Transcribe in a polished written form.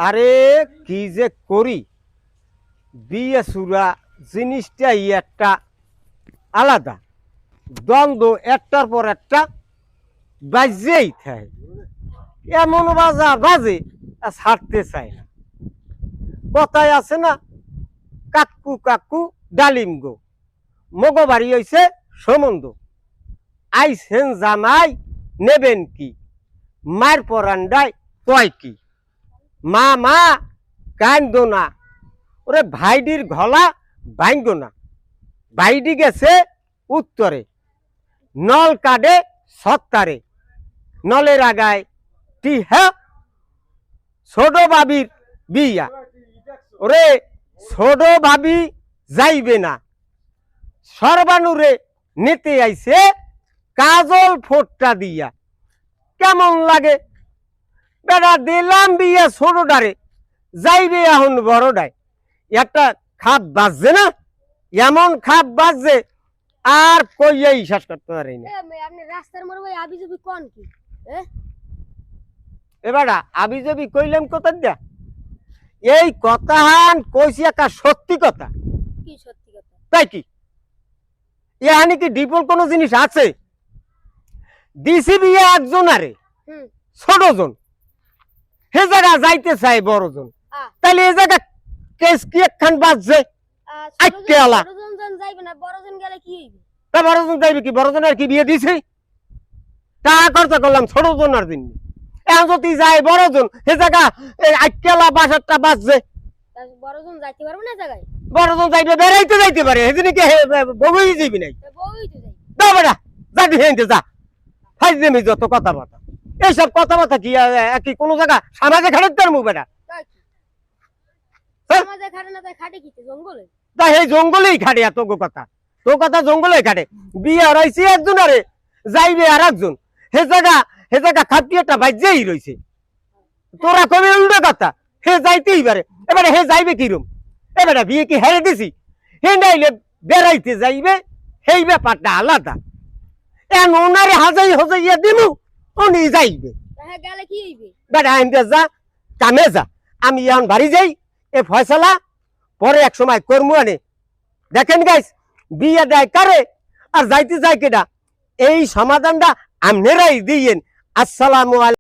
আরে কি যে করি, বিয়ে সুরা জিনিসটাই একটা আলাদা, দ্বন্দ্ব একটার পর একটা বাজেই থাকে। এমন বাজে আর ছাড়তে চায় না। কথায় আছে না, কাকু কাকু ডালিম গো, মগো বাড়ি হইছে সম্বন্ধ। আইসেন জামাই নেবেন কি, মায়ের পরান্ডায় কয় কি, মা মা কান্দো না, ওরে ভাইডির গলা ভাঙ্গো না। ভাইডি গেছে উত্তরে, নল কাটে সত্তারে, নলের আগায় টিহা ছোট বাবির বিয়া। ওরে ছোট ভাবি যাইবে না, সর্বানুরে নিতে আইছে কাজল ফোটটা দিয়া। কেমন লাগে বেটা, দিলাম বিয়া ছোটটারে, যাইবে এখন বড়টায়। একটা খাপ বাজছে না, এমন খাপ বাজছে আর কইয়াই শ্বাস করতে পারি না। আপনি রাস্তার মোড়ে ভাই আবিজবি কোন কি? এবারা আবি যাবি কইলাম কথা দিয়া, এই কথাহান কইছি একটা সত্যি কথা। কি সত্যি কথা? তাই কি এখানে কি ডিপল কোন জিনিস আছে? দিছি বিয়ে একজন আরে ছোট জন, হে জায়গা যাইতে চাই বড় জন, তাহলে এই জায়গা কেস কি একখান বাজছে। আইকে আলা বড়জন যাইবে না, বড়জন গেলে কি হইবে? তা বড় জন যাইবে কি, বড় জনের কি বিয়ে দিছে? টাকা খরচা করলাম ছোট জনের দিন, এখন যদি যায় বড় জন, হে জায়গা আইকেলা বাসারটা বাজছে। বড়জন যাইতে পারবে না জায়গায়? বড় জন যাইবে, বেড়াইতে যাইতে পারে, সেদিনে কি বউই যাইবি নাই? বউই তো যাই। যা বেটা, যা দিতে যা, ফাইজলামি যত কথাবার্তা। এইসব কথাবার্তা কি কি কোনো জায়গা সমাজে খাটের তার মুখ বেটা? সমাজে খাটে না, তাই খাটে কি জঙ্গলে? তা এই জঙ্গলেই খাটে, এত কথা তো কথা জঙ্গলেই খাটে। বিয়ে হারাইছে একজন আরে, যাইবে আর একজন, হে জায়গা খাটিয়েটা বাজ্যেই রয়েছে। তোরা কবি উল্টো কথা, হে যাইতেই পারে। এবারে হে যাইবে কিরম? এবারে বিয়ে কি হেরে দিছি? হে নাইলে বেড়াইতে যাইবে, সেই ব্যাপারটা আলাদা। এখন ওনারে হাজাই হজাইয়া দিমু, উনি যাইবে। গেলে কি হইবে? বেটা আইনতে যা, কামে যা, আমি এখন বাড়ি যাই। এ ফয়সালা পরে এক সময় করমু আনে। দেখেন গাইস, বিয়ে দেয় কারে আর যাইতে যায় কেডা, এই সমাধানটা আপনারাই দিয়েন। আসসালামু আলাইকুম।